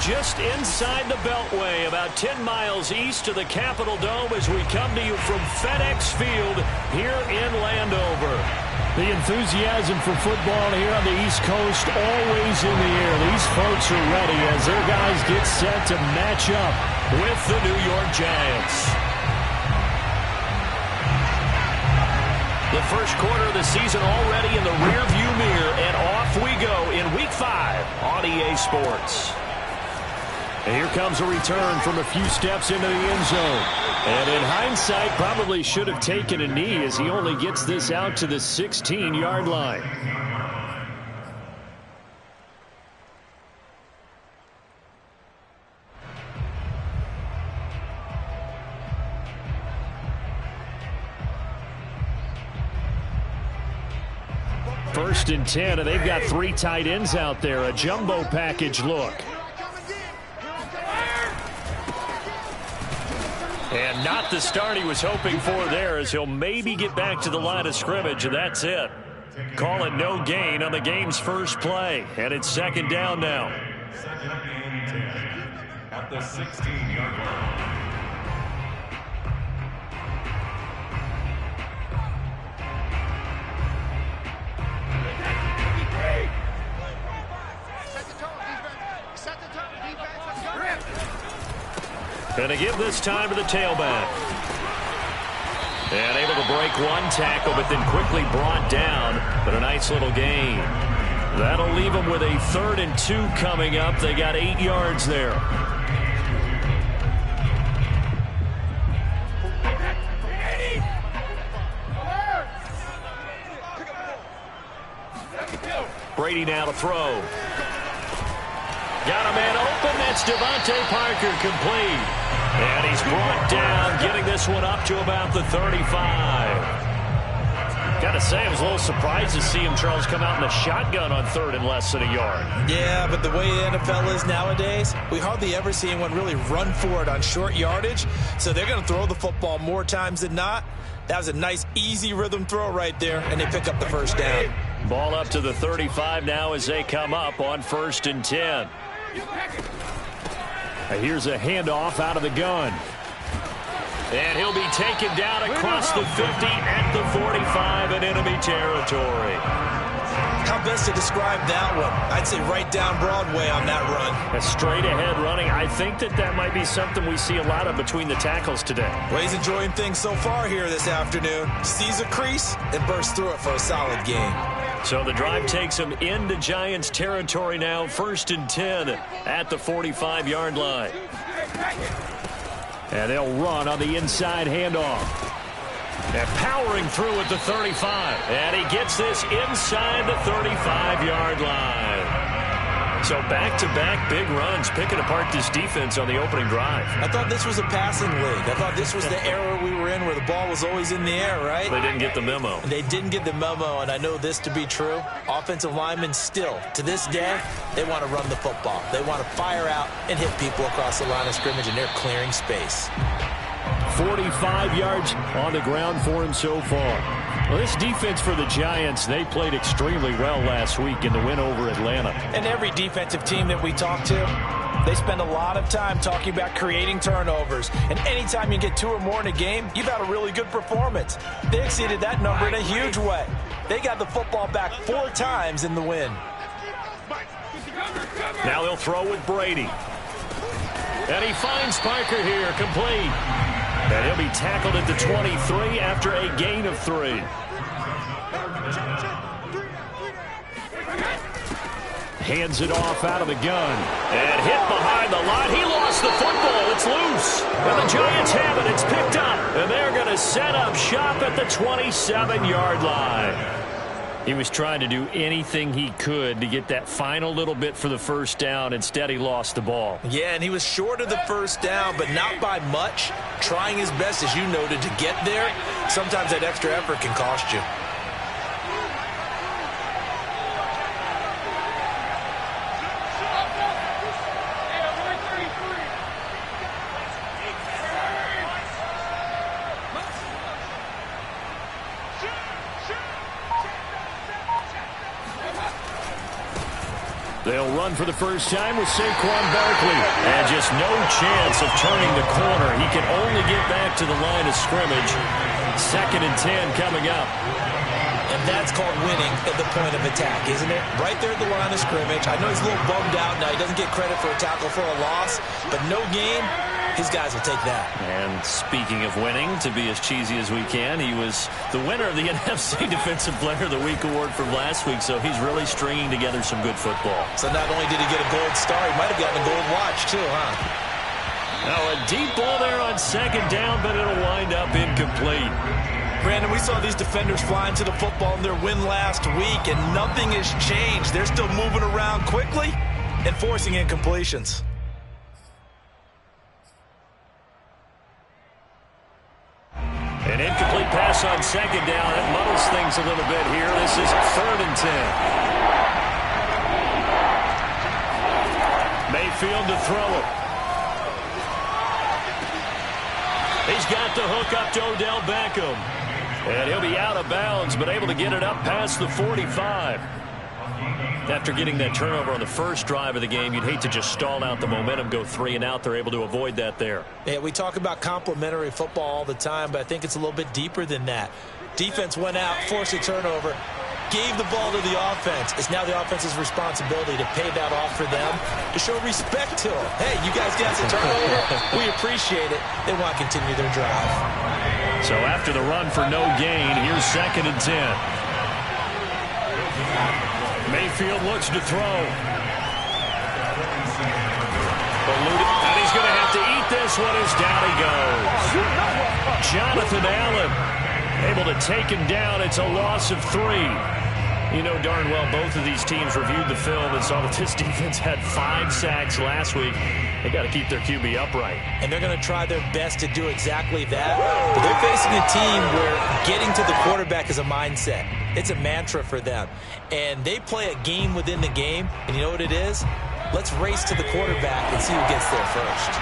just inside the Beltway, about 10 miles east of the Capitol Dome as we come to you from FedEx Field here in Landover. The enthusiasm for football here on the East Coast always in the air. These folks are ready as their guys get set to match up with the New York Giants. The first quarter of the season already in the rearview mirror, and off we go in Week 5 on EA Sports. And here comes a return from a few steps into the end zone. And in hindsight, probably should have taken a knee as he only gets this out to the 16-yard line. First and 10, and they've got 3 tight ends out there. A jumbo package look. And not the start he was hoping for there, as he'll maybe get back to the line of scrimmage, and that's it. Call it no gain on the game's first play, and it's second down now. At the 16-yard line. Going to give this time to the tailback. And able to break one tackle, but then quickly brought down. But a nice little gain. That'll leave them with a 3rd and 2 coming up. They got 8 yards there. Brady now to throw. Got a man open. That's Devontae Parker, complete. And he's brought down, getting this one up to about the 35. Got to say, I was a little surprised to see him, Charles, come out in a shotgun on 3rd and less than a yard. Yeah, but the way the NFL is nowadays, we hardly ever see anyone really run for it on short yardage. So they're going to throw the football more times than not. That was a nice, easy rhythm throw right there, and they pick up the first down. Ball up to the 35 now as they come up on 1st and 10. Here's a handoff out of the gun. And he'll be taken down across the 50 at the 45 in enemy territory. How best to describe that one? I'd say right down Broadway on that run. A straight ahead running. I think that might be something we see a lot of between the tackles today. Well, he's enjoying things so far here this afternoon. Sees a crease and bursts through it for a solid gain. So the drive takes him into Giants territory now. 1st and 10 at the 45-yard line. And they'll run on the inside handoff. And powering through at the 35. And he gets this inside the 35-yard line. So back-to-back big runs, picking apart this defense on the opening drive. I thought this was a passing league. I thought this was the era we were in where the ball was always in the air, right? They didn't get the memo. They didn't get the memo, and I know this to be true. Offensive linemen still, to this day, they want to run the football. They want to fire out and hit people across the line of scrimmage, and they're clearing space. 45 yards on the ground for him so far. Well, this defense for the Giants, they played extremely well last week in the win over Atlanta. And every defensive team that we talk to, they spend a lot of time talking about creating turnovers. And anytime you get 2 or more in a game, you've had a really good performance. They exceeded that number in a huge way. They got the football back 4 times in the win. Now they'll throw with Brady. And he finds Parker here, complete. And he'll be tackled at the 23 after a gain of 3. Hands it off out of the gun. And hit behind the line. He lost the football. It's loose. And the Giants have it. It's picked up. And they're going to set up shop at the 27-yard line. He was trying to do anything he could to get that final little bit for the first down. Instead, he lost the ball. Yeah, and he was short of the first down, but not by much. Trying his best, as you noted, to get there. Sometimes that extra effort can cost you. They'll run for the first time with Saquon Barkley. And just no chance of turning the corner. He can only get back to the line of scrimmage. 2nd and 10 coming up. And that's called winning at the point of attack, isn't it? Right there at the line of scrimmage. I know he's a little bummed out now. He doesn't get credit for a tackle for a loss. But no gain, his guys will take that. And speaking of winning, to be as cheesy as we can, he was the winner of the NFC Defensive Player of the Week award from last week. So he's really stringing together some good football. So not only did he get a gold star, he might have gotten a gold watch too, huh? Now a deep ball there on 2nd down, but it'll wind up incomplete. Brandon, we saw these defenders flying to the football in their win last week, and nothing has changed. They're still moving around quickly and forcing incompletions. An incomplete pass on 2nd down. It muddles things a little bit here. This is 3rd and 10. Mayfield to throw it. He's got the hook up to Odell Beckham. And he'll be out of bounds, but able to get it up past the 45. After getting that turnover on the first drive of the game, you'd hate to just stall out the momentum, go 3 and out. They're able to avoid that there. Yeah, we talk about complementary football all the time, but I think it's a little bit deeper than that. Defense went out, forced a turnover, gave the ball to the offense. It's now the offense's responsibility to pay that off for them, to show respect to them. Hey, you guys got some turnover. We appreciate it. They want to continue their drive. So after the run for no gain, here's 2nd and 10. Mayfield looks to throw. And he's going to have to eat this one as down he goes. Jonathan Allen able to take him down. It's a loss of 3. You know darn well both of these teams reviewed the film and saw that this defense had 5 sacks last week. They got to keep their QB upright. And they're going to try their best to do exactly that. But they're facing a team where getting to the quarterback is a mindset. It's a mantra for them. And they play a game within the game. And you know what it is? Let's race to the quarterback and see who gets there first.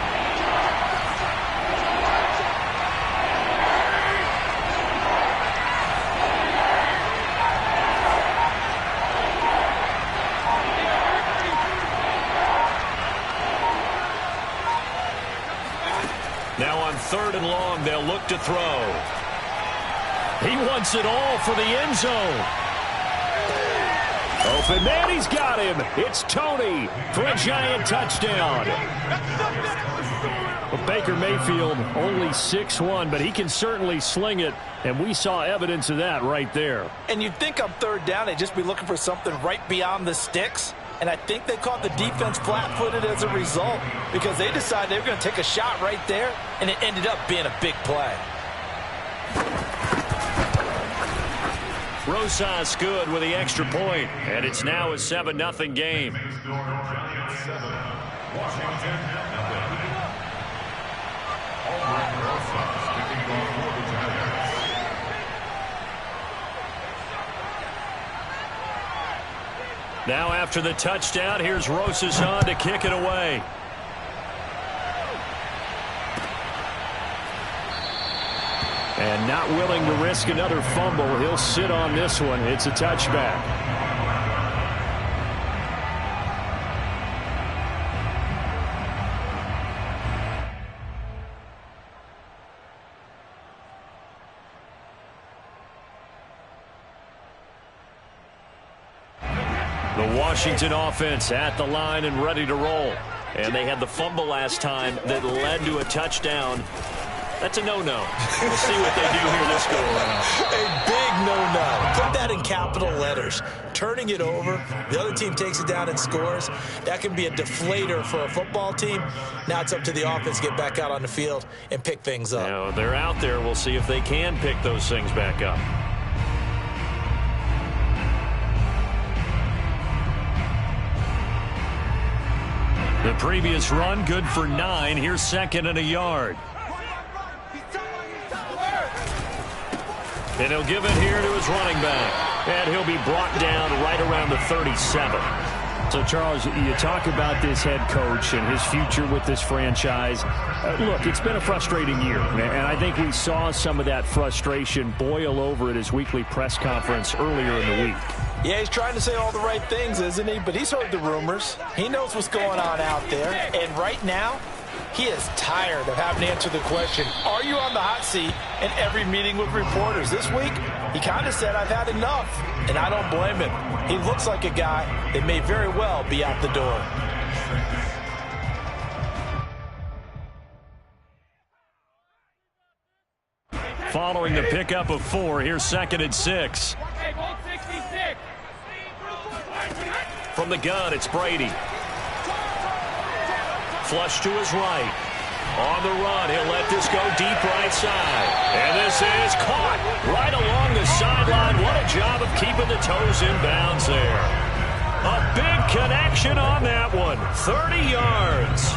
Now on 3rd and long, they'll look to throw. He wants it all for the end zone. Open man, he's got him. It's Tony for a giant touchdown. Well, Baker Mayfield only 6'1", but he can certainly sling it, and we saw evidence of that right there. And you'd think on 3rd down, they'd just be looking for something right beyond the sticks. And I think they caught the defense flat-footed as a result because they decided they were going to take a shot right there, and it ended up being a big play. Rosas good with the extra point, and it's now a 7-0 game. Now after the touchdown, here's Rosas on to kick it away. And not willing to risk another fumble, he'll sit on this one. It's a touchback. The Washington offense at the line and ready to roll. And they had the fumble last time that led to a touchdown. That's a no-no. We'll see what they do here this go-around. A big no-no. Put that in capital letters. Turning it over, the other team takes it down and scores. That can be a deflator for a football team. Now it's up to the offense to get back out on the field and pick things up. Now, they're out there. We'll see if they can pick those things back up. The previous run, good for 9. Here's 2nd and a yard. And he'll give it here to his running back. And he'll be brought down right around the 37. So, Charles, you talk about this head coach and his future with this franchise. Look, it's been a frustrating year, and I think we saw some of that frustration boil over at his weekly press conference earlier in the week. Yeah, he's trying to say all the right things, isn't he? But he's heard the rumors. He knows what's going on out there. And right now, he is tired of having to answer the question, are you on the hot seat in every meeting with reporters? This week, he kind of said, I've had enough. And I don't blame him. He looks like a guy that may very well be out the door. Following the pickup of 4, here's 2nd and 6. From the gun, it's Brady. Flush to his right. On the run, he'll let this go deep right side. And this is caught right along the sideline. What a job of keeping the toes in bounds there. A big connection on that one. 30 yards.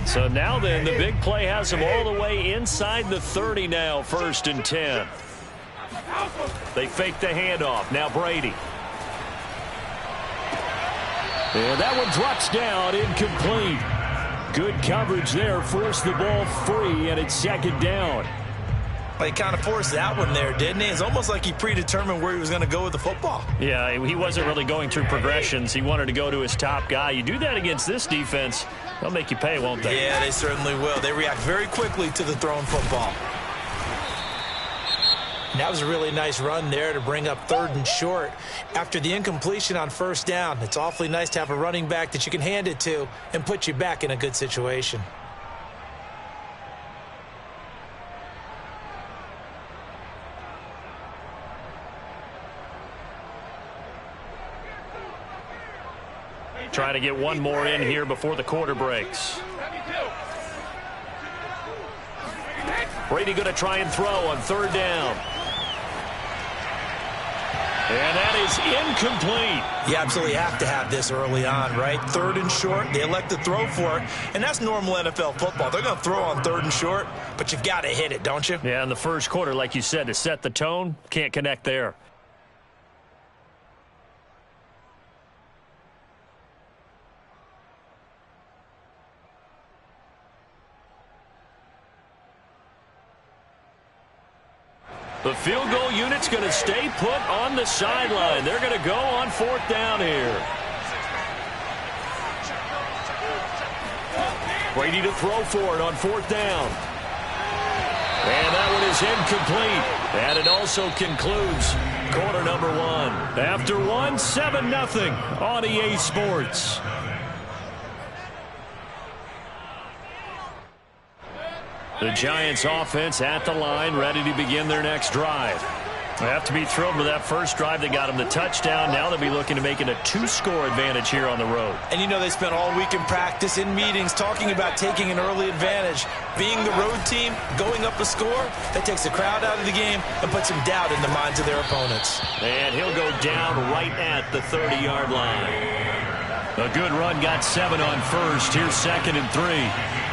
So now then, the big play has him all the way inside the 30 now, 1st and 10. They fake the handoff. Now Brady. And that one drops down, incomplete. Good coverage there, forced the ball free, and it's 2nd down. Well, he kind of forced that one there, didn't he? It's almost like he predetermined where he was going to go with the football. Yeah, he wasn't really going through progressions. He wanted to go to his top guy. You do that against this defense, they'll make you pay, won't they? Yeah, they certainly will. They react very quickly to the thrown football. And that was a really nice run there to bring up 3rd and short. After the incompletion on 1st down, it's awfully nice to have a running back that you can hand it to and put you back in a good situation. Trying to get one more in here before the quarter breaks. Brady going to try and throw on 3rd down. And that is incomplete. You absolutely have to have this early on, right? 3rd and short, they elect to throw for it, and that's normal NFL football. They're going to throw on 3rd and short, but you've got to hit it, don't you? Yeah, in the first quarter, like you said, to set the tone, can't connect there. The field goal unit's going to stay put on the sideline. They're going to go on 4th down here. Brady to throw for it on 4th down. And that one is incomplete. And it also concludes quarter number 1. After 1, 7-0 on EA Sports. The Giants offense at the line, ready to begin their next drive. They have to be thrilled with that first drive. They got them the touchdown. Now they'll be looking to make it a 2-score advantage here on the road. And you know they spent all week in practice, in meetings, talking about taking an early advantage. Being the road team, going up a score, that takes the crowd out of the game and puts some doubt in the minds of their opponents. And he'll go down right at the 30-yard line. A good run, got 7 on 1st. Here's 2nd and 3.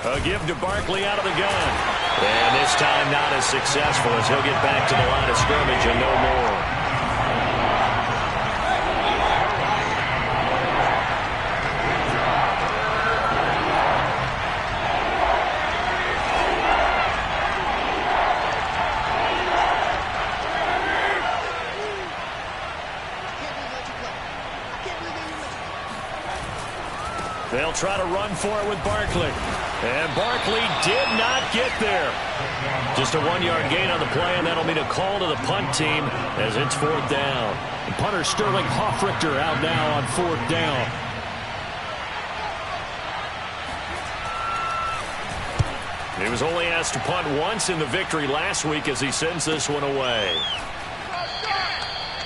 A give to Barkley out of the gun. And this time not as successful as he'll get back to the line of scrimmage and no more. They'll try to run for it with Barkley. And Barkley did not get there. Just a 1-yard gain on the play, and that'll mean a call to the punt team as it's 4th down. The punter Sterling Hoffrichter out now on 4th down. He was only asked to punt once in the victory last week as he sends this one away.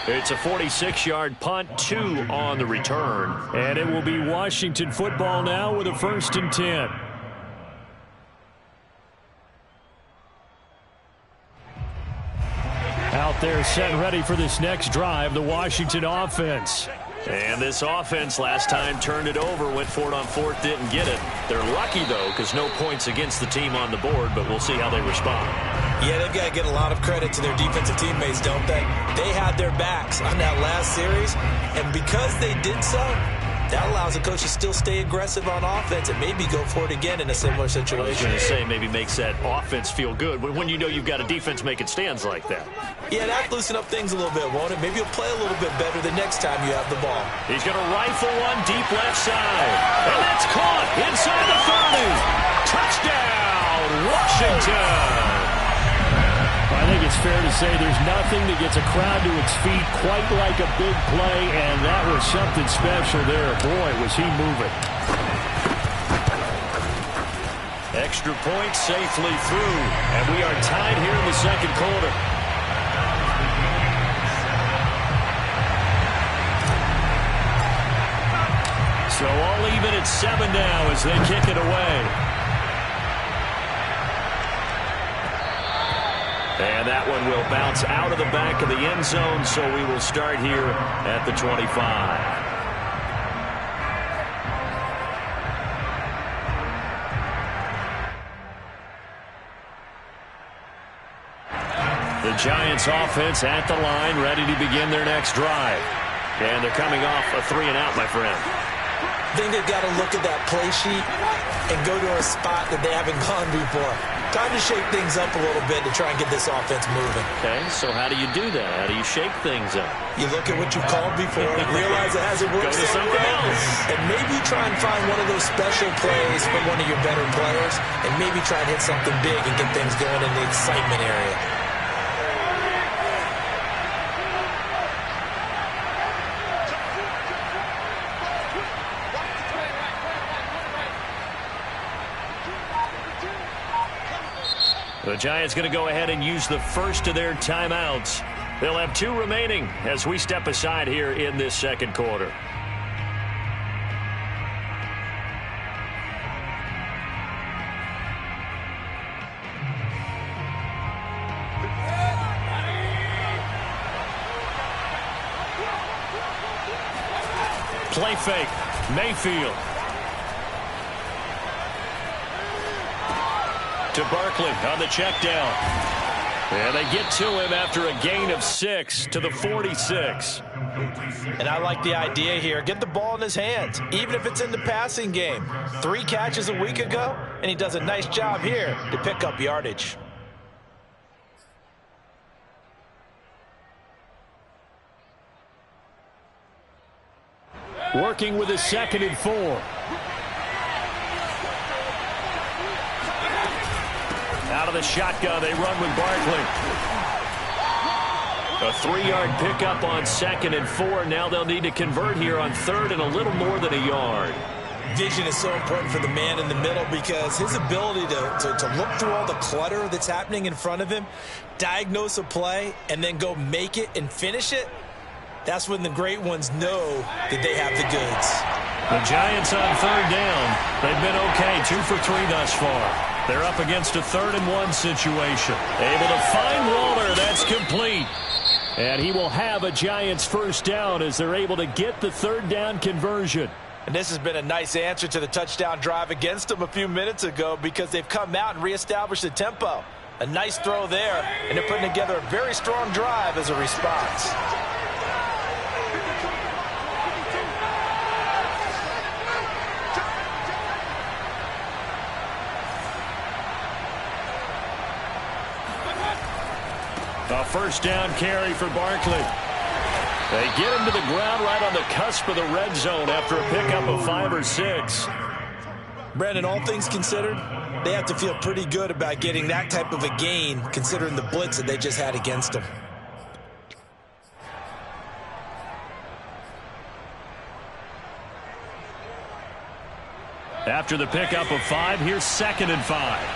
It's a 46-yard punt, 2 on the return. And it will be Washington football now with a 1st and 10. Out there set ready for this next drive, the Washington offense. And this offense last time turned it over, went for it on fourth, didn't get it. They're lucky, though, because no points against the team on the board, but we'll see how they respond. Yeah, they've got to get a lot of credit to their defensive teammates, don't they? They had their backs on that last series, and because they did so, that allows the coach to still stay aggressive on offense and maybe go for it again in a similar situation. I was going to say maybe makes that offense feel good, but when you know you've got a defense making stands like that. Yeah, that loosen up things a little bit, won't it? Maybe you'll play a little bit better the next time you have the ball. He's going to rifle one deep left side. And that's caught inside the 30. Touchdown, Washington. I think it's fair to say there's nothing that gets a crowd to its feet quite like a big play, and that was something special there. Boy, was he moving. Extra point safely through, and we are tied here in the second quarter. So all even at 7 now as they kick it away. And that one will bounce out of the back of the end zone, so we will start here at the 25. The Giants offense at the line, ready to begin their next drive. And they're coming off a 3-and-out, my friend. I think they've got to look at that play sheet and go to a spot that they haven't gone before. Time to shake things up a little bit to try and get this offense moving. Okay, so how do you do that? How do you shake things up? You look at what you've called before, realize it hasn't worked Go to something else. and maybe try and find one of those special plays from one of your better players, and maybe try and hit something big and get things going in the excitement area. The Giants going to go ahead and use the first of their timeouts. They'll have 2 remaining as we step aside here in this second quarter. Play fake. Mayfield. To Barkley on the check down. And they get to him after a gain of 6 to the 46. And I like the idea here. Get the ball in his hands, even if it's in the passing game. 3 catches a week ago, and he does a nice job here to pick up yardage. Working with a 2nd and 4. Out of the shotgun, they run with Barkley. A 3-yard pickup on 2nd and 4. Now they'll need to convert here on 3rd and a little more than a yard. Vision is so important for the man in the middle because his ability to look through all the clutter that's happening in front of him, diagnose a play, and then go make it and finish it, that's when the great ones know that they have the goods. The Giants on 3rd down. They've been okay, 2 for 3 thus far. They're up against a 3rd and 1 situation. Able to find Waller. That's complete. And he will have a Giants first down as they're able to get the 3rd down conversion. And this has been a nice answer to the touchdown drive against them a few minutes ago because they've come out and reestablished the tempo. A nice throw there, and they're putting together a very strong drive as a response. A first down carry for Barkley. They get him to the ground right on the cusp of the red zone after a pickup of 5 or 6. Brandon, all things considered, they have to feel pretty good about getting that type of a gain considering the blitz that they just had against them. After the pickup of 5, here's 2nd and 5.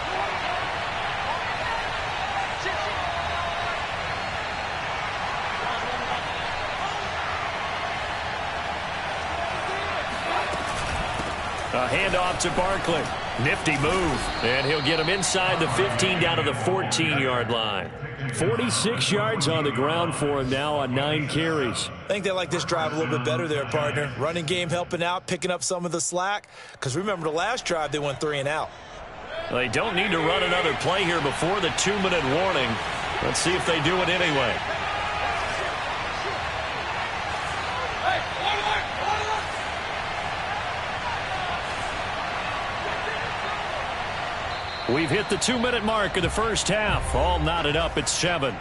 A handoff to Barkley. Nifty move. And he'll get him inside the 15 down to the 14-yard line. 46 yards on the ground for him now on 9 carries. I think they like this drive a little bit better there, partner. Running game helping out, picking up some of the slack. Because remember, the last drive, they went 3 and out. They don't need to run another play here before the 2-minute warning. Let's see if they do it anyway. We've hit the 2-minute mark of the first half. All knotted up at 7.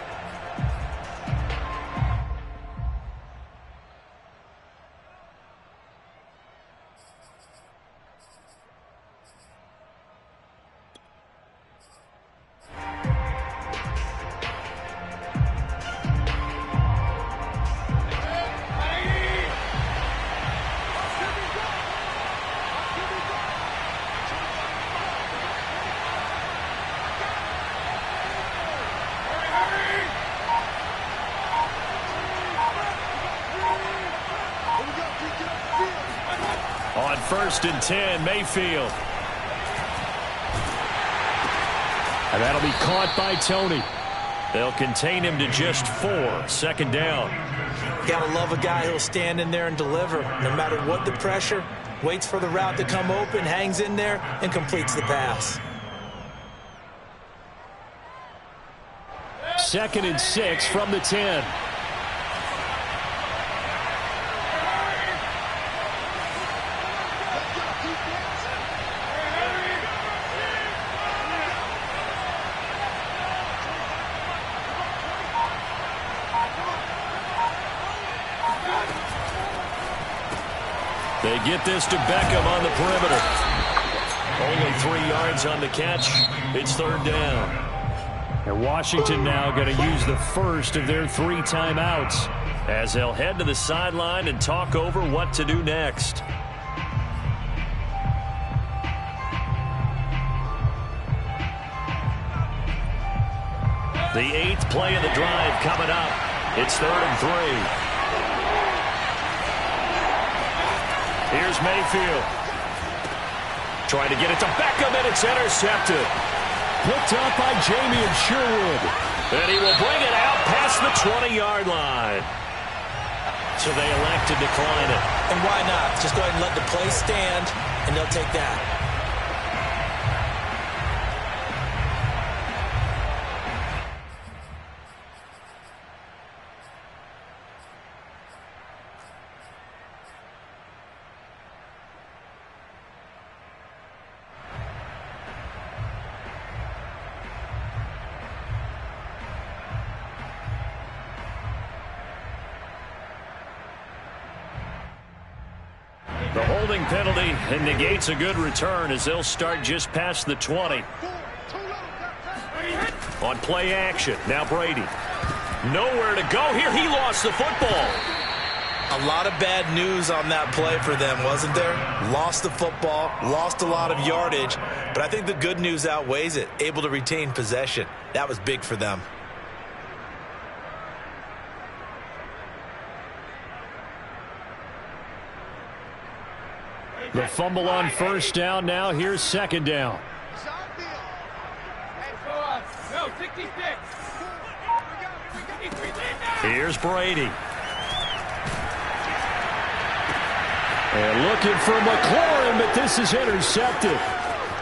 On 1st and 10, Mayfield. And that'll be caught by Tony. They'll contain him to just 4. 2nd down. Gotta love a guy who'll stand in there and deliver. No matter what the pressure, waits for the route to come open, hangs in there, and completes the pass. 2nd and 6 from the 10. They get this to Beckham on the perimeter. Only 3 yards on the catch. It's 3rd down. And Washington now going to use the first of their 3 timeouts as they'll head to the sideline and talk over what to do next. The 8th play of the drive coming up. It's 3rd and 3. Here's Mayfield. Trying to get it to Beckham, and it's intercepted. Picked up by Jamie and Sherwood. And he will bring it out past the 20-yard line. So they elect to decline it. And why not? Just go ahead and let the play stand, and they'll take that. The holding penalty and negates a good return as they'll start just past the 20. On play action, now Brady. Nowhere to go here. He lost the football. A lot of bad news on that play for them, wasn't there? Lost the football, lost a lot of yardage, but I think the good news outweighs it. Able to retain possession. That was big for them. The fumble on 1st down. Now here's 2nd down. Here's Brady. And looking for McLaurin, but this is intercepted.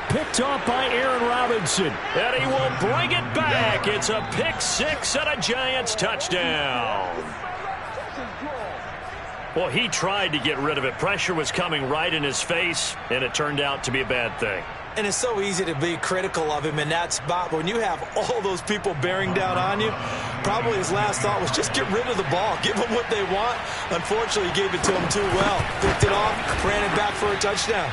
Picked off by Aaron Robinson. And he will bring it back. It's a pick 6 and a Giants touchdown. Well, he tried to get rid of it. Pressure was coming right in his face, and it turned out to be a bad thing. And it's so easy to be critical of him in that spot. But when you have all those people bearing down on you, probably his last thought was just get rid of the ball. Give them what they want. Unfortunately, he gave it to them too well. Picked it off, ran it back for a touchdown.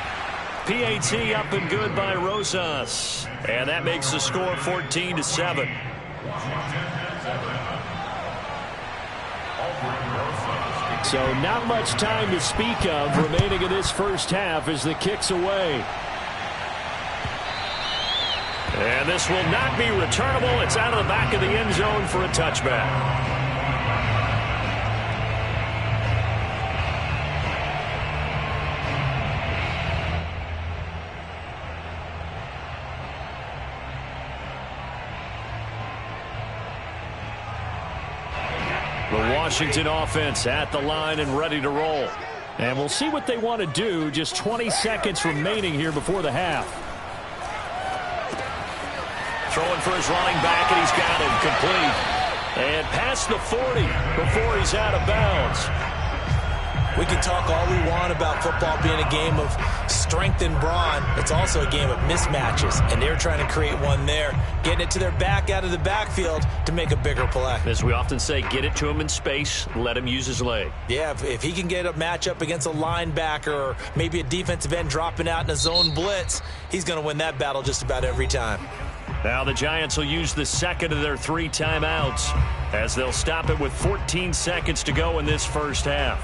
PAT up and good by Rosas. And that makes the score 14-7. So not much time to speak of remaining in this first half as the kick's away. And this will not be returnable. It's out of the back of the end zone for a touchback. Washington offense at the line and ready to roll. And we'll see what they want to do. Just 20 seconds remaining here before the half. Throwing for his running back, and he's got him complete. And past the 40 before he's out of bounds. We can talk all we want about football being a game of strength and brawn. It's also a game of mismatches, and they're trying to create one there, getting it to their back out of the backfield to make a bigger play. As we often say, get it to him in space, let him use his leg. Yeah, if he can get a matchup against a linebacker or maybe a defensive end dropping out in a zone blitz, he's going to win that battle just about every time. Now the Giants will use the second of their 3 timeouts as they'll stop it with 14 seconds to go in this first half.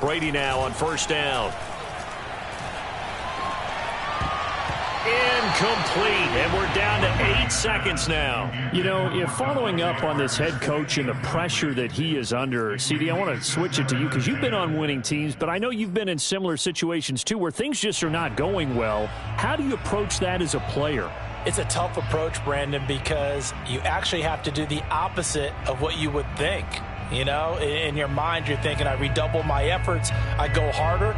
Brady now on first down. Incomplete, and we're down to 8 seconds now. You know, if following up on this head coach and the pressure that he is under, CD, I want to switch it to you because you've been on winning teams, but I know you've been in similar situations too where things just are not going well. How do you approach that as a player? It's a tough approach, Brandon, because you actually have to do the opposite of what you would think. You know, in your mind, you're thinking, I redouble my efforts, I go harder.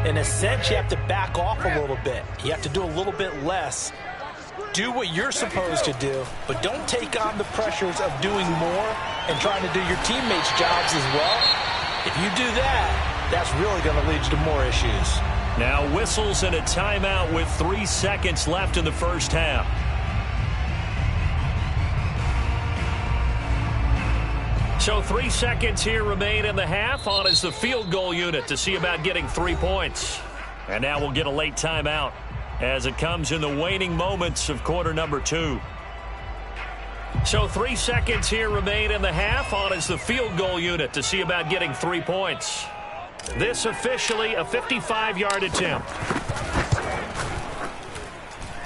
In a sense, you have to back off a little bit. You have to do a little bit less. Do what you're supposed to do, but don't take on the pressures of doing more and trying to do your teammates' jobs as well. If you do that, that's really going to lead to more issues. Now whistles and a timeout with 3 seconds left in the first half. So 3 seconds here remain in the half. On is the field goal unit to see about getting 3 points. And now we'll get a late timeout as it comes in the waning moments of quarter number 2. So 3 seconds here remain in the half. On is the field goal unit to see about getting 3 points. This officially a 55-yard attempt.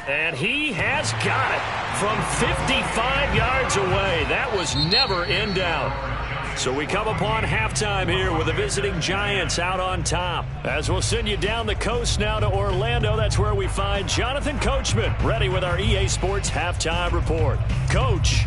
And he has got it from 55 yards away. That was never in doubt. So we come upon halftime here with the visiting Giants out on top. As we'll send you down the coast now to Orlando, that's where we find Jonathan Coachman ready with our EA Sports halftime report. Coach.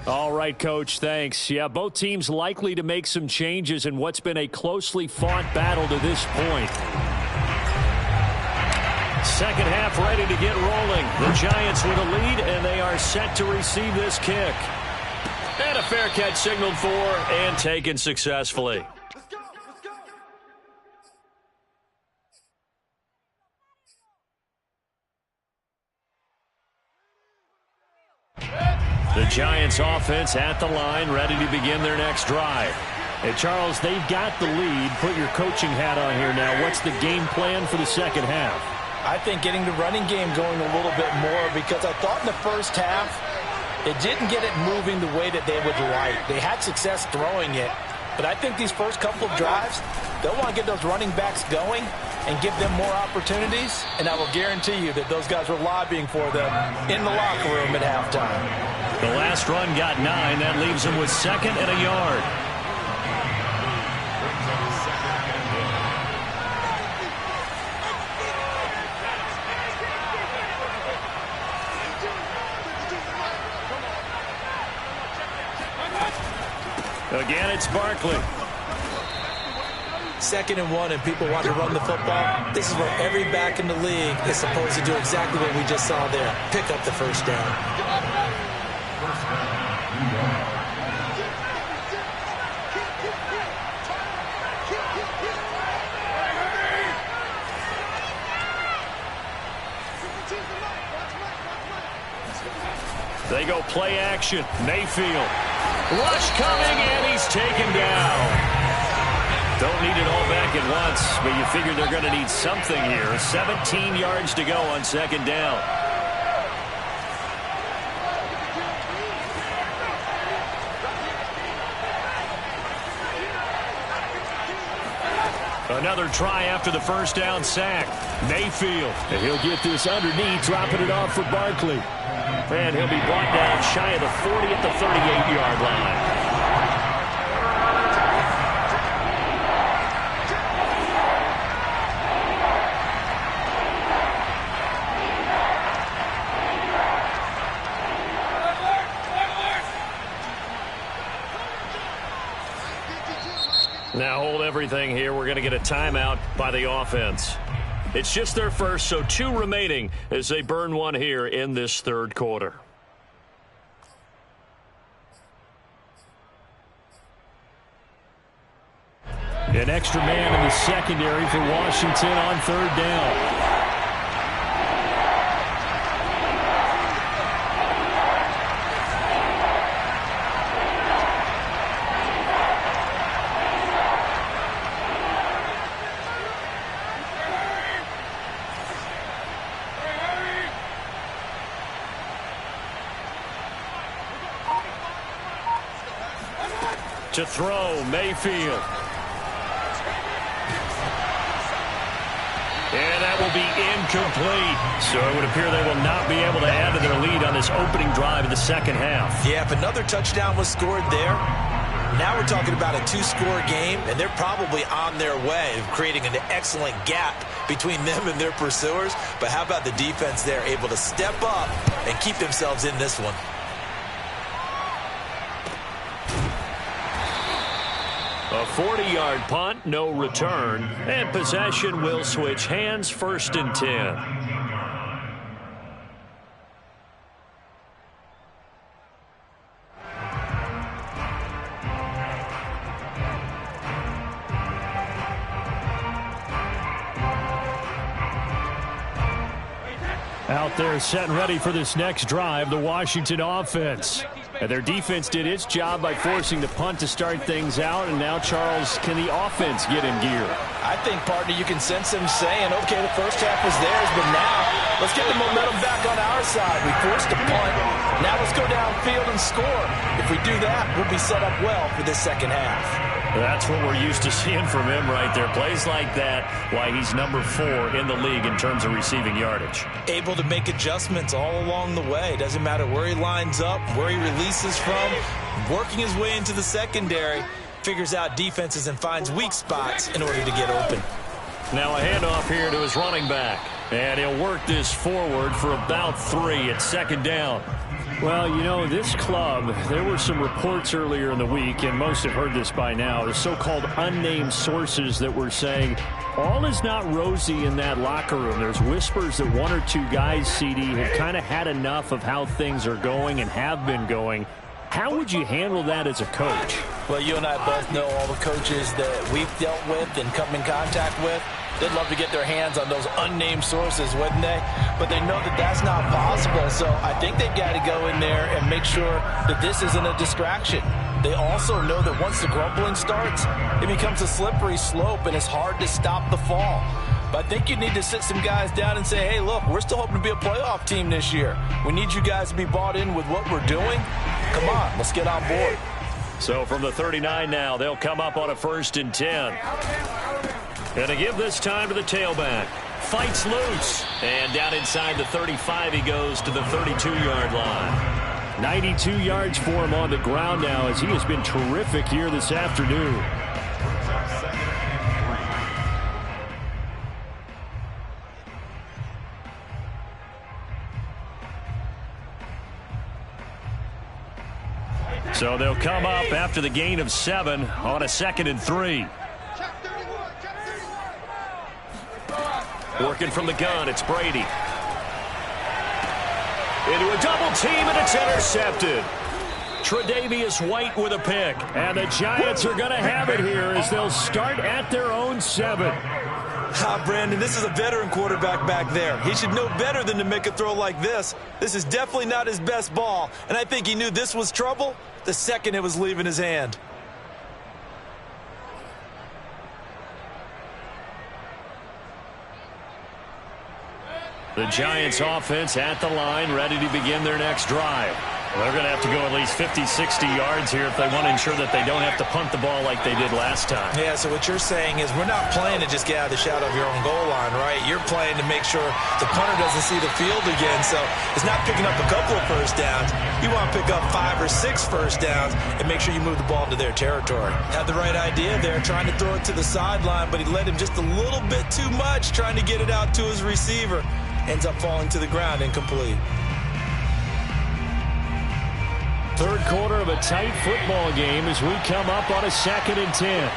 All right, Coach, thanks. Yeah, both teams likely to make some changes in what's been a closely fought battle to this point. Second half ready to get rolling. The Giants with a lead, and they are set to receive this kick. And a fair catch signaled for and taken successfully. The Giants offense at the line, ready to begin their next drive. Hey, Charles, they've got the lead. Put your coaching hat on here now. What's the game plan for the second half? I think getting the running game going a little bit more, because I thought in the first half it didn't get it moving the way that they would like. They had success throwing it, but I think these first couple of drives, they'll want to get those running backs going and give them more opportunities, and I will guarantee you that those guys were lobbying for them in the locker room at halftime. The last run got 9. That leaves them with 2nd and a yard. Again, it's Barkley. 2nd and 1, and people want to run the football. This is where every back in the league is supposed to do exactly what we just saw there. Pick up the first down. They go play action. Mayfield. Rush coming, and he's taken down. Don't need it all back at once, but you figure they're going to need something here. 17 yards to go on 2nd down. Another try after the first down sack. Mayfield. And he'll get this underneath, dropping it off for Barkley. And he'll be brought down shy of the 40 at the 38-yard line. Now hold everything here. We're going to get a timeout by the offense. It's just their first, so 2 remaining as they burn one here in this third quarter. An extra man in the secondary for Washington on third down. To throw, Mayfield. And that will be incomplete. So it would appear they will not be able to add to their lead on this opening drive of the second half. Yeah, if another touchdown was scored there, now we're talking about a 2-score game, and they're probably on their way of creating an excellent gap between them and their pursuers. But how about the defense there, able to step up and keep themselves in this one? A 40-yard punt, no return, and possession will switch hands, 1st and 10. Out there set and ready for this next drive, the Washington offense. And their defense did its job by forcing the punt to start things out. And now, Charles, can the offense get in gear? I think, partner, you can sense them saying, okay, the first half was theirs, but now let's get the momentum back on our side. We forced a punt. Now let's go downfield and score. If we do that, we'll be set up well for this second half. That's what we're used to seeing from him right there. Plays like that, why he's number 4 in the league in terms of receiving yardage. Able to make adjustments all along the way. Doesn't matter where he lines up, where he releases from. Working his way into the secondary. Figures out defenses and finds weak spots in order to get open. Now a handoff here to his running back. And he'll work this forward for about 3 at 2nd down. Well, you know, this club, there were some reports earlier in the week, and most have heard this by now, the so-called unnamed sources that were saying all is not rosy in that locker room. There's whispers that 1 or 2 guys, CD, have kind of had enough of how things are going and have been going. How would you handle that as a coach? Well, you and I both know all the coaches that we've dealt with and come in contact with. They'd love to get their hands on those unnamed sources, wouldn't they? But they know that that's not possible, so I think they've got to go in there and make sure that this isn't a distraction. They also know that once the grumbling starts, it becomes a slippery slope, and it's hard to stop the fall. But I think you need to sit some guys down and say, hey, look, we're still hoping to be a playoff team this year. We need you guys to be bought in with what we're doing. Come on, let's get on board. So from the 39 now, they'll come up on a 1st and 10. And to give this time to the tailback. Fights loose. And down inside the 35, he goes to the 32-yard line. 92 yards for him on the ground now, as he has been terrific here this afternoon. So they'll come up after the gain of 7 on a 2nd and 3. Working from the gun, it's Brady. Into a double team, and it's intercepted. Tre'Davious White with a pick. And the Giants are going to have it here as they'll start at their own 7. Brandon, this is a veteran quarterback back there. He should know better than to make a throw like this. This is definitely not his best ball, and I think he knew this was trouble the second it was leaving his hand. The Giants offense at the line, ready to begin their next drive. They're going to have to go at least 50, 60 yards here if they want to ensure that they don't have to punt the ball like they did last time. Yeah, so what you're saying is we're not playing to just get out of the shadow of your own goal line, right? You're playing to make sure the punter doesn't see the field again. So it's not picking up a couple of first downs. You want to pick up 5 or 6 first downs and make sure you move the ball into their territory. Had the right idea there, trying to throw it to the sideline, but he led him just a little bit too much, trying to get it out to his receiver. Ends up falling to the ground, incomplete. Third quarter of a tight football game as we come up on a 2nd and 10.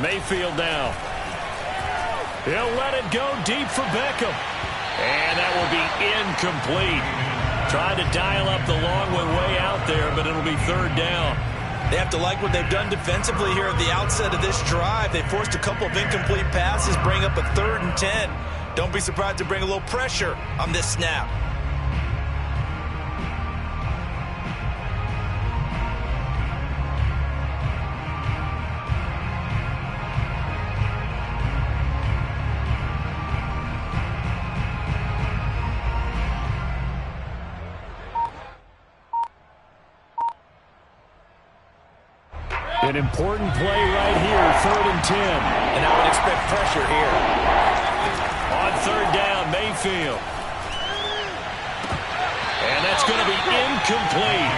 Mayfield now. He'll let it go deep for Beckham. And that will be incomplete. Trying to dial up the long way out there, but it'll be 3rd down. They have to like what they've done defensively here at the outset of this drive. They forced a couple of incomplete passes, bring up a 3rd and 10. Don't be surprised to bring a little pressure on this snap. An important play right here, 3rd and 10. And I would expect pressure here. On 3rd down, Mayfield. And that's going to be incomplete.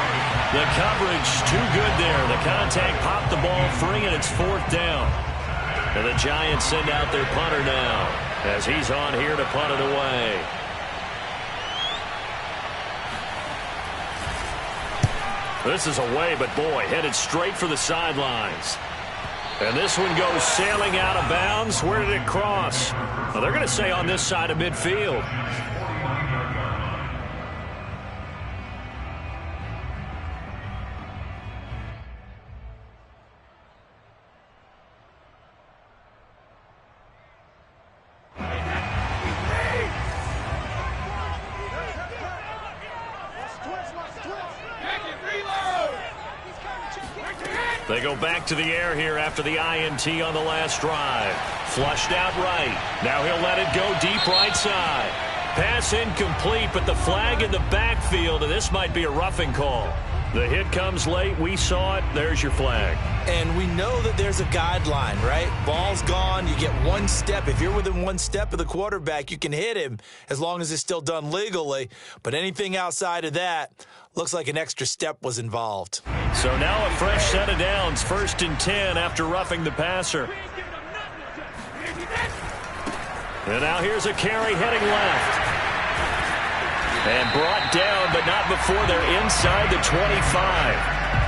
The coverage too good there. The contact popped the ball free, and it's 4th down. And the Giants send out their punter now as he's on here to punt it away. This is away, but boy, headed straight for the sidelines. And this one goes sailing out of bounds. Where did it cross? Well, they're going to say on this side of midfield. They go back to the air here after the INT on the last drive. Flushed out right. Now he'll let it go deep right side. Pass incomplete, but the flag in the backfield, and this might be a roughing call. The hit comes late. We saw it. There's your flag. And we know that there's a guideline, right? Ball's gone. You get 1 step. If you're within 1 step of the quarterback, you can hit him as long as it's still done legally. But anything outside of that looks like an extra step was involved. So now a fresh set of downs. 1st and 10 after roughing the passer. And now here's a carry heading left. And brought down, but not before they're inside the 25.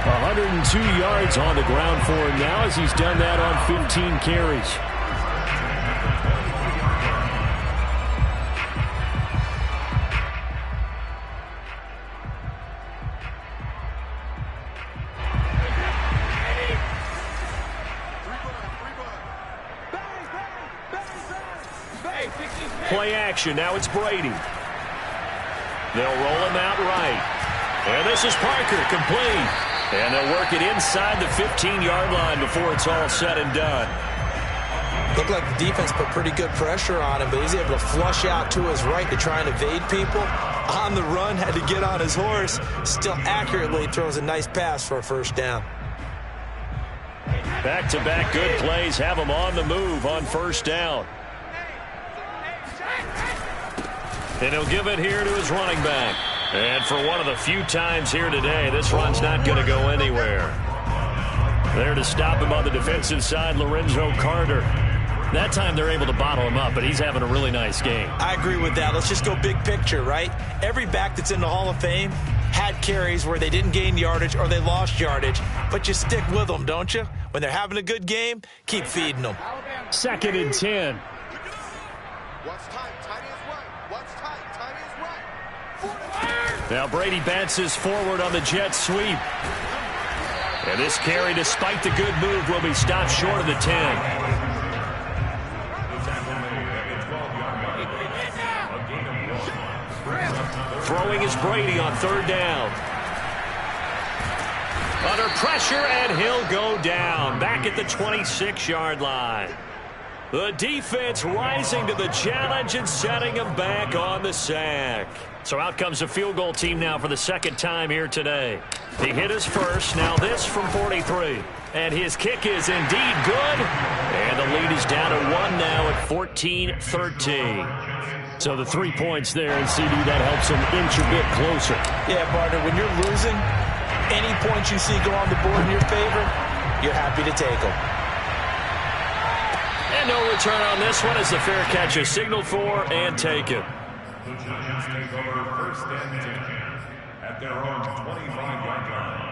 102 yards on the ground for him now as he's done that on 15 carries. Play action. Now it's Brady. They'll roll him out right. And this is Parker, complete. And they'll work it inside the 15-yard line before it's all said and done. Looked like the defense put pretty good pressure on him, but he's able to flush out to his right to try and evade people. On the run, had to get on his horse. Still accurately throws a nice pass for a 1st down. Back-to-back good plays have him on the move on 1st down. And he'll give it here to his running back. And for one of the few times here today, this run's not going to go anywhere. There to stop him on the defensive side, Lorenzo Carter. That time they're able to bottle him up, but he's having a really nice game. I agree with that. Let's just go big picture, right? Every back that's in the Hall of Fame had carries where they didn't gain yardage or they lost yardage, but you stick with them, don't you? When they're having a good game, keep feeding them. 2nd and 10. What's tight? Tight is right. What's tight? Tight is right. Now Brady bounces forward on the jet sweep. And this carry, despite the good move, will be stopped short of the 10. Throw throwing is Brady on third down. Under pressure, and he'll go down. Back at the 26-yard line. The defense rising to the challenge and setting him back on the sack. So out comes a field goal team now for the second time here today. He hit his first. Now this from 43. And his kick is indeed good. And the lead is down to 1 now at 14-13. So the 3 points there, and CD, that helps him inch a bit closer. Yeah, partner, when you're losing, any points you see go on the board in your favor, you're happy to take them. And no return on this one as the fair catch is signaled for and taken. The Giants take over first and 10 at their own 25-yard line.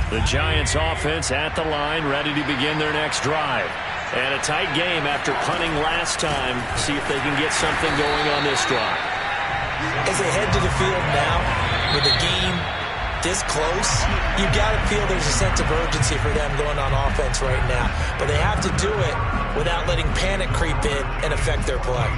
The Giants offense at the line, ready to begin their next drive. And a tight game after punting last time. See if they can get something going on this drive. As they head to the field now, with the game this close, you've got to feel there's a sense of urgency for them going on offense right now. But they have to do it without letting panic creep in and affect their play.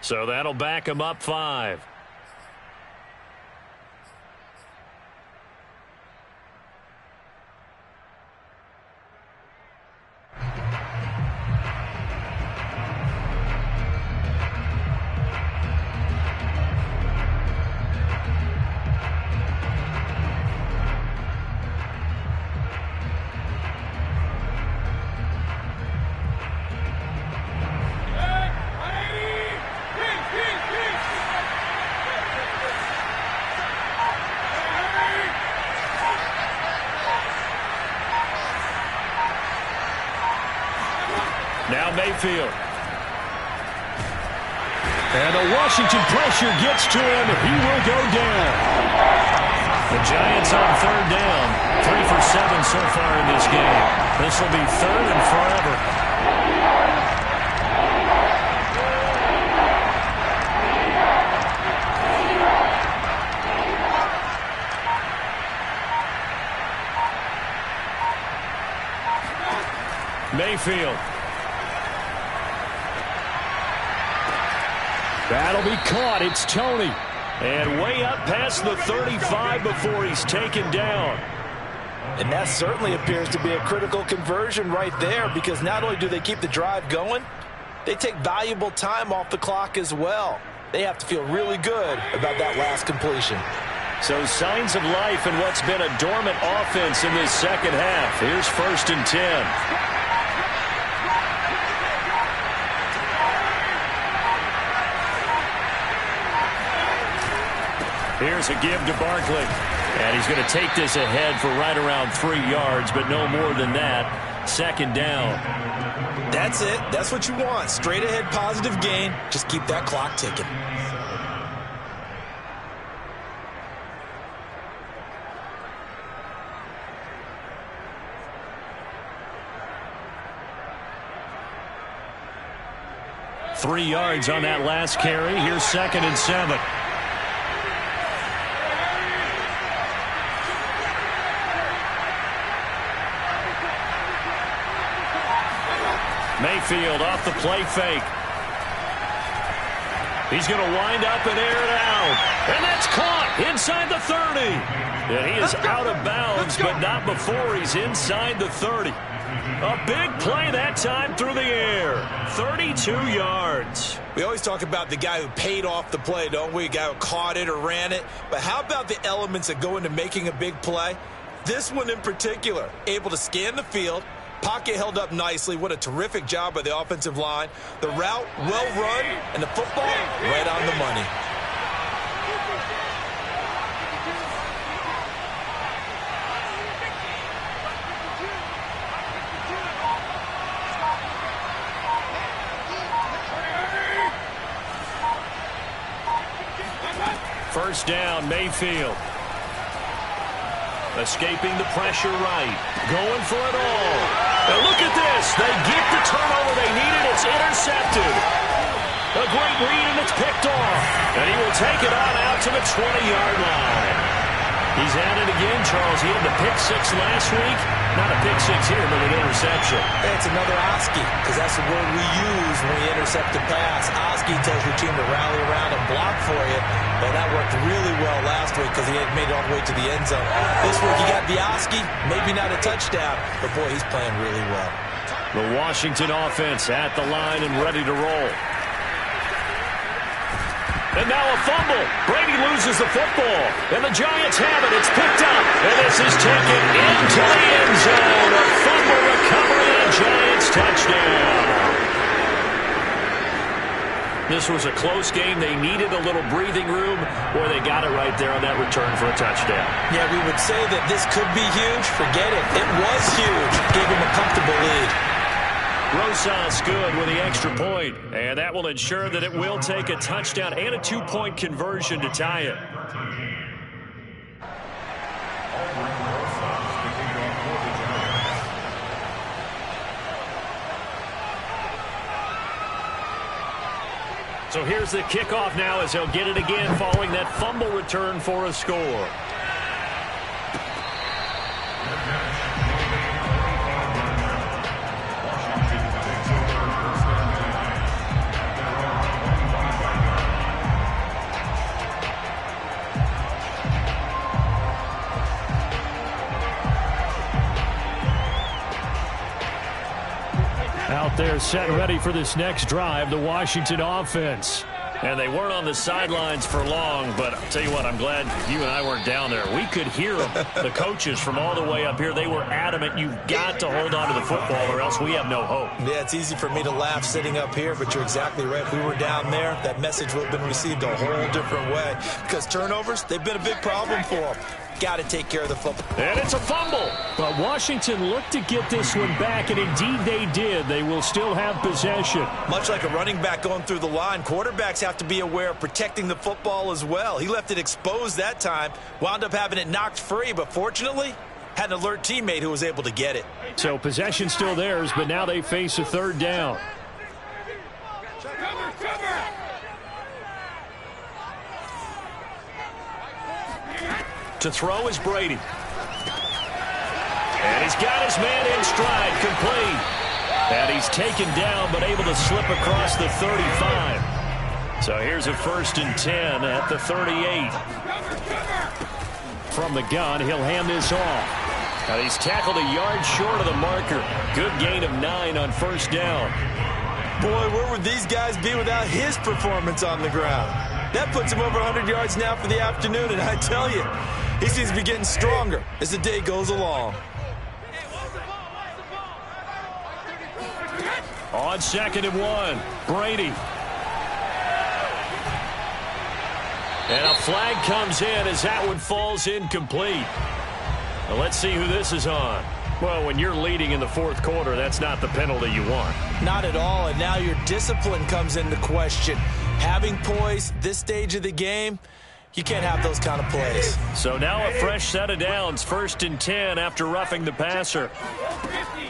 So that'll back him up 5. Now Mayfield. And the Washington pressure gets to him. He will go down. The Giants on third down. 3 for 7 so far in this game. This will be third and forever. Mayfield. That'll be caught. It's Tony. And way up past the 35 before he's taken down. And that certainly appears to be a critical conversion right there, because not only do they keep the drive going, they take valuable time off the clock as well. They have to feel really good about that last completion. So signs of life in what's been a dormant offense in this second half. Here's 1st and 10. Here's a give to Barkley. And he's going to take this ahead for right around 3 yards, but no more than that. 2nd down. That's it. That's what you want. Straight ahead positive gain. Just keep that clock ticking. Three yards on that last carry. Here's 2nd and 7. Mayfield off the play fake. He's going to wind up and air it out. And that's caught inside the 30. And he is out of bounds, but not before he's inside the 30. A big play that time through the air. 32 yards. We always talk about the guy who paid off the play, don't we? The guy who caught it or ran it. But how about the elements that go into making a big play? This one in particular, able to scan the field, pocket held up nicely. What a terrific job by the offensive line. The route, well run, and the football, right on the money. First down, Mayfield. Escaping the pressure right. Going for it all. And look at this. They get the turnover they needed. It's intercepted. A great read, and it's picked off. And he will take it on out to the 20-yard line. He's at it again, Charles. He had the pick six last week. Not a pick six here, but an interception. It's another Oski, because that's the word we use when we intercept a pass. Oski tells your team to rally around and block for you. And that worked really well last week because he had made it all the way to the end zone. This week he got the Oski, maybe not a touchdown, but boy, he's playing really well. The Washington offense at the line and ready to roll. And now a fumble. Brady loses the football. And the Giants have it. It's picked up. And this is taken into the end zone. A fumble recovery and Giants touchdown. This was a close game. They needed a little breathing room. Boy, they got it right there on that return for a touchdown. Yeah, we would say that this could be huge. Forget it. It was huge. Gave him a comfortable lead. Rosas good with the extra point, and that will ensure that it will take a touchdown and a two-point conversion to tie it. So here's the kickoff now as he'll get it again following that fumble return for a score. Out there set and ready for this next drive, the Washington offense. And they weren't on the sidelines for long, but I'll tell you what, I'm glad you and I weren't down there. We could hear them, the coaches from all the way up here. They were adamant, you've got to hold on to the football or else we have no hope. Yeah, it's easy for me to laugh sitting up here, but you're exactly right. If we were down there, that message would have been received a whole different way. Because turnovers, they've been a big problem for them. Got to take care of the football. And it's a fumble. But Washington looked to get this one back, and indeed they did. They will still have possession. Much like a running back going through the line, quarterbacks have to be aware of protecting the football as well. He left it exposed that time, wound up having it knocked free, but fortunately, had an alert teammate who was able to get it. So possession still theirs, but now they face a third down. To throw is Brady. And he's got his man in stride, complete. And he's taken down, but able to slip across the 35. So here's a 1st and 10 at the 38. From the gun, he'll hand this off. And he's tackled a yard short of the marker. Good gain of 9 on 1st down. Boy, where would these guys be without his performance on the ground? That puts him over 100 yards now for the afternoon, and I tell you, he seems to be getting stronger as the day goes along. On 2nd and 1, Brady. And a flag comes in as that one falls incomplete. Now let's see who this is on. Well, when you're leading in the 4th quarter, that's not the penalty you want. Not at all, and now your discipline comes into question. Having poise this stage of the game, you can't have those kind of plays. So now a fresh set of downs, 1st and 10 after roughing the passer.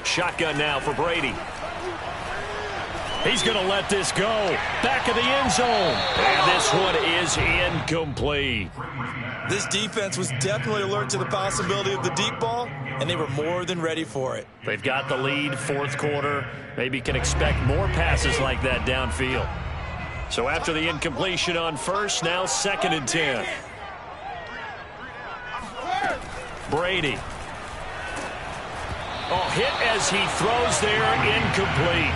Shotgun now for Brady. He's going to let this go. Back of the end zone. And this one is incomplete. This defense was definitely alert to the possibility of the deep ball, and they were more than ready for it. They've got the lead, 4th quarter. Maybe can expect more passes like that downfield. So after the incompletion on 1st, now 2nd and 10. Brady. Oh, hit as he throws there, incomplete.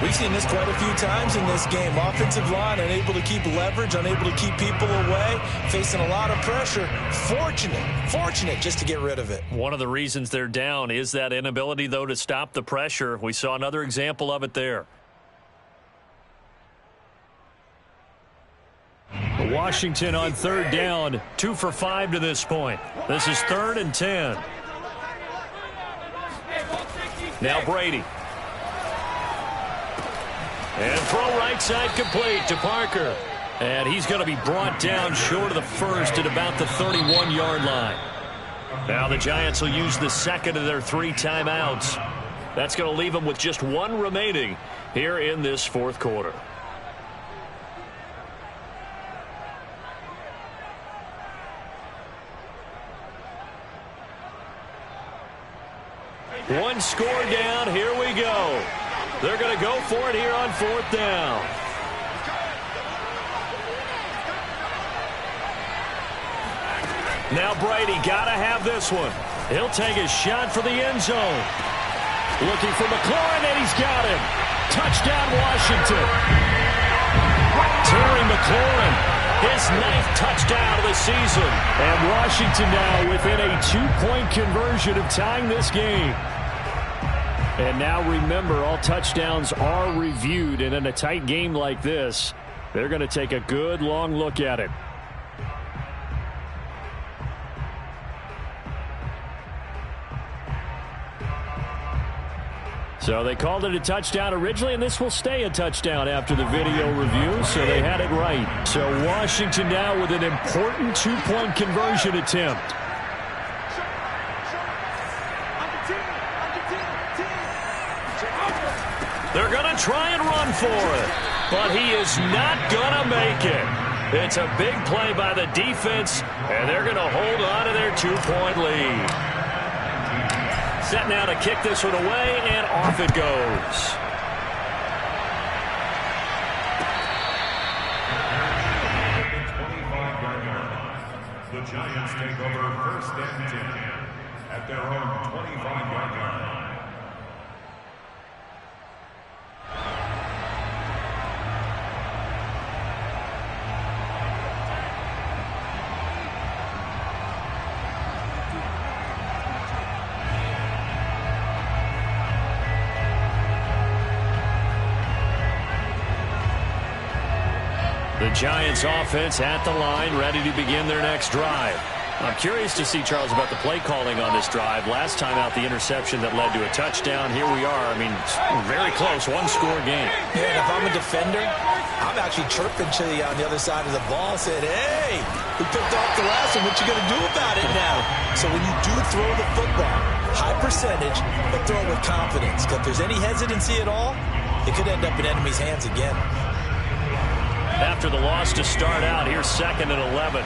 We've seen this quite a few times in this game. Offensive line unable to keep leverage, unable to keep people away, facing a lot of pressure. Fortunate just to get rid of it. One of the reasons they're down is that inability, though, to stop the pressure. We saw another example of it there. Washington on third down, 2 for 5 to this point. This is 3rd and 10. Now Brady. And throw right side complete to Parker. And he's going to be brought down short of the first at about the 31-yard line. Now the Giants will use the second of their 3 timeouts. That's going to leave them with just 1 remaining here in this 4th quarter. One score down. Here we go. They're going to go for it here on 4th down. Now Brady got to have this one. He'll take a shot for the end zone. Looking for McLaurin, and he's got him. Touchdown, Washington. Terry McLaurin, his 9th touchdown of the season. And Washington now within a 2-point conversion of tying this game. And now remember, all touchdowns are reviewed, and in a tight game like this, they're going to take a good long look at it. So they called it a touchdown originally, and this will stay a touchdown after the video review, so they had it right. So Washington now with an important 2-point conversion attempt. They're going to try and run for it, but he is not going to make it. It's a big play by the defense, and they're going to hold on to their 2-point lead. Set now to kick this one away, and off it goes. The Giants take over 1st and 10 at their own 25-yard line. The Giants offense at the line, ready to begin their next drive. I'm curious to see, Charles, about the play calling on this drive. Last time out, the interception that led to a touchdown. Here we are. I mean, very close, 1-score game. Yeah, and if I'm a defender, I'm actually chirping to you on the other side of the ball, saying, hey, we picked off the last one. What you going to do about it now? So when you do throw the football, high percentage, but throw it with confidence. Because if there's any hesitancy at all, it could end up in enemy's hands again. After the loss to start out, here's 2nd and 11.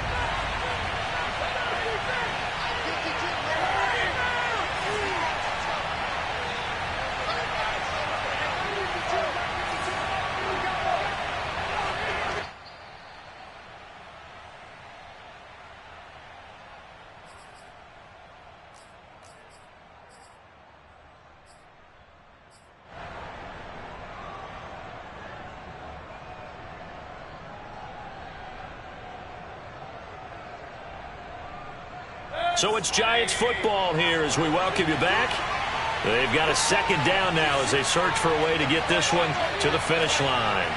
So it's Giants football here as we welcome you back. They've got a 2nd down now as they search for a way to get this one to the finish line.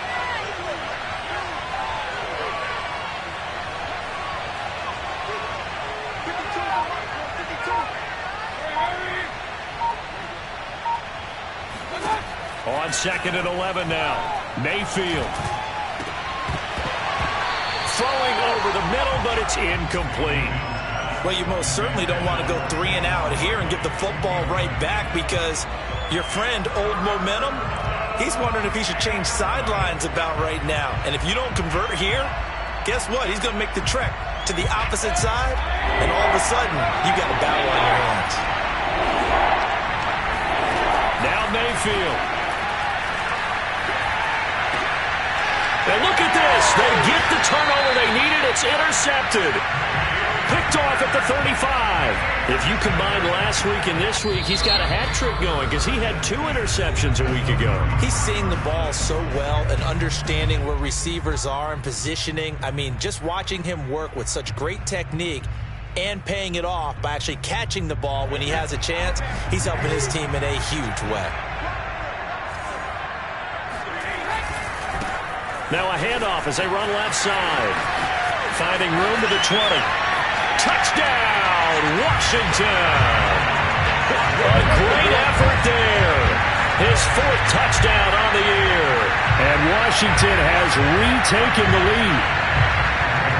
On 2nd and 11 now. Mayfield. Throwing over the middle, but it's incomplete. Well, you most certainly don't want to go 3 and out here and get the football right back because your friend, Old Momentum, he's wondering if he should change sidelines about right now. And if you don't convert here, guess what? He's going to make the trek to the opposite side, and all of a sudden, you got a battle on your hands. Now Mayfield. And look at this. They get the turnover they needed. It's intercepted. Picked off at the 35. If you combine last week and this week, he's got a hat trick going because he had 2 interceptions a week ago. He's seeing the ball so well and understanding where receivers are and positioning. I mean, just watching him work with such great technique and paying it off by actually catching the ball when he has a chance, he's helping his team in a huge way. Now a handoff as they run left side. Finding room to the 20. Touchdown, Washington! A great effort there. His 4th touchdown on the year. And Washington has retaken the lead.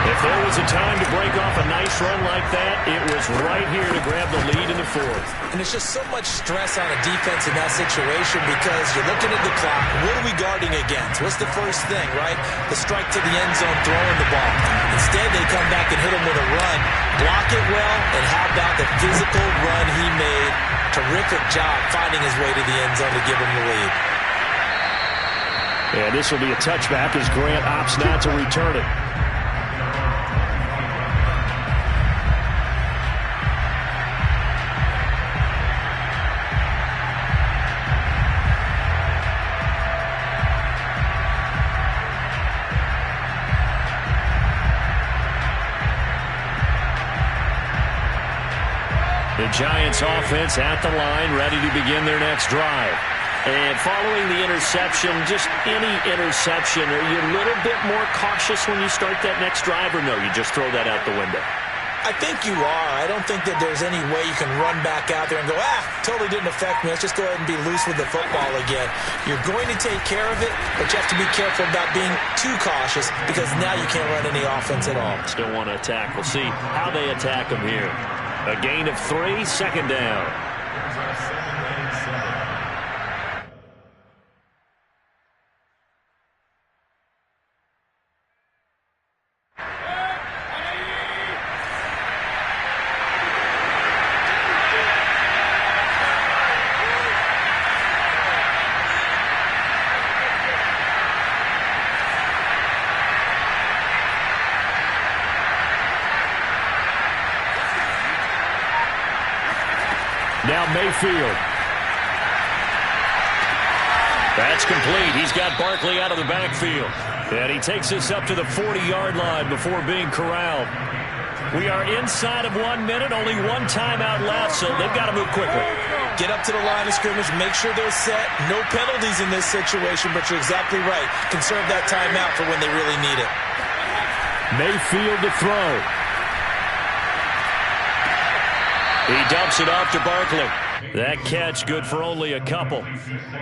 If there was a time to break off a nice run like that, it was right here to grab the lead in the 4th. And it's just so much stress on a defense in that situation because you're looking at the clock. What are we guarding against? What's the first thing, right? The strike to the end zone, throwing the ball. Instead, they come back and hit him with a run. Block it well, and how about the physical run he made? Terrific job finding his way to the end zone to give him the lead. And this will be a touchback as Grant opts not to return it. The Giants offense at the line, ready to begin their next drive. And following the interception, just any interception, are you a little bit more cautious when you start that next drive, or no, you just throw that out the window? I think you are. I don't think that there's any way you can run back out there and go, totally didn't affect me. Let's just go ahead and be loose with the football again. You're going to take care of it, but you have to be careful about being too cautious because now you can't run any offense at all. Still want to attack. We'll see how they attack them here. A gain of 3, 2nd down. Now Mayfield. That's complete. He's got Barkley out of the backfield. And he takes this up to the 40-yard line before being corralled. We are inside of 1 minute, only 1 timeout left, so they've got to move quickly. Get up to the line of scrimmage, make sure they're set. No penalties in this situation, but you're exactly right. Conserve that timeout for when they really need it. Mayfield to throw. He dumps it off to Barkley. That catch good for only a couple.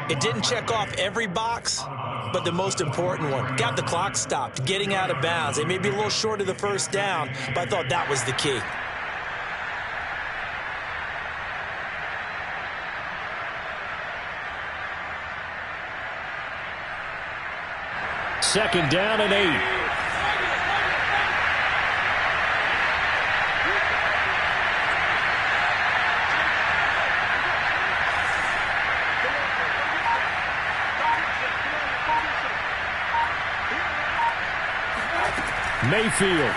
It didn't check off every box, but the most important one. Got the clock stopped, getting out of bounds. They may be a little short of the first down, but I thought that was the key. Second down and 8. Mayfield.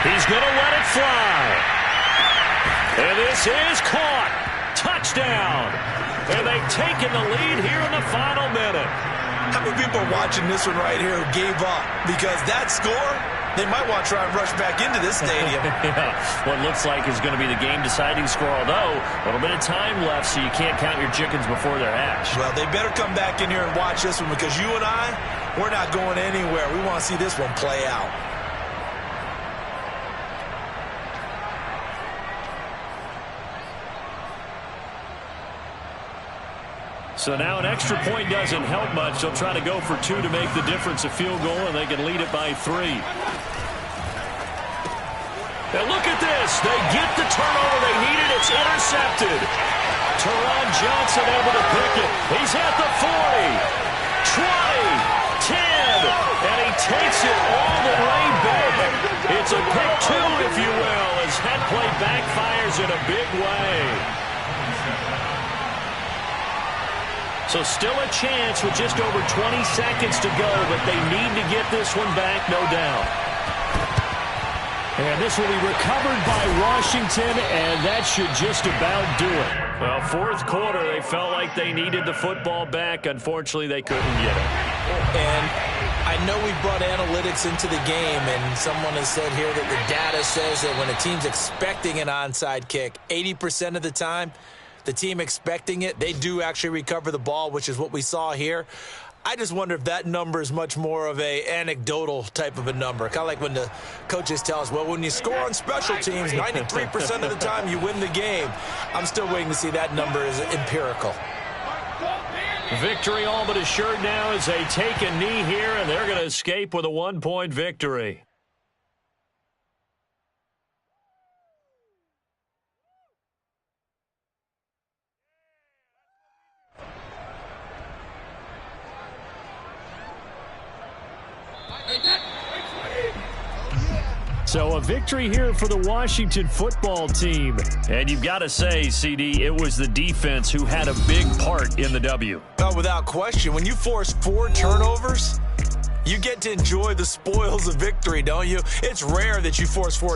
He's going to let it fly. And this is caught. Touchdown. And they've taken the lead here in the final minute. How many people are watching this one right here who gave up? Because that score, they might want to try and rush back into this stadium. Yeah, what looks like is going to be the game-deciding score, although a little bit of time left, so you can't count your chickens before they're hatched. Well, they better come back in here and watch this one because you and I, we're not going anywhere. We want to see this one play out. So now an extra point doesn't help much. They'll try to go for 2 to make the difference a field goal, and they can lead it by 3. And look at this. They get the turnover they needed. It's intercepted. Teron Johnson able to pick it. He's at the 40, 20, 10, and he takes it all the way back. It's a pick 2, if you will, as that play backfires in a big way. So still a chance with just over 20 seconds to go, but they need to get this one back, no doubt. And this will be recovered by Washington, and that should just about do it. Well, fourth quarter, they felt like they needed the football back. Unfortunately, they couldn't get it. And I know we brought analytics into the game, and someone has said here that the data says that when a team's expecting an onside kick, 80% of the time, the team expecting it, they do actually recover the ball, which is what we saw here. I just wonder if that number is much more of a anecdotal type of a number. Kind of like when the coaches tell us, well, when you score on special teams, 93% of the time you win the game. I'm still waiting to see that number is empirical. Victory all but assured now as they take a knee here, and they're going to escape with a 1-point victory. So a victory here for the Washington football team. And you've got to say, CD, it was the defense who had a big part in the W. Oh, without question. When you force 4 turnovers, you get to enjoy the spoils of victory, don't you? It's rare that you force 4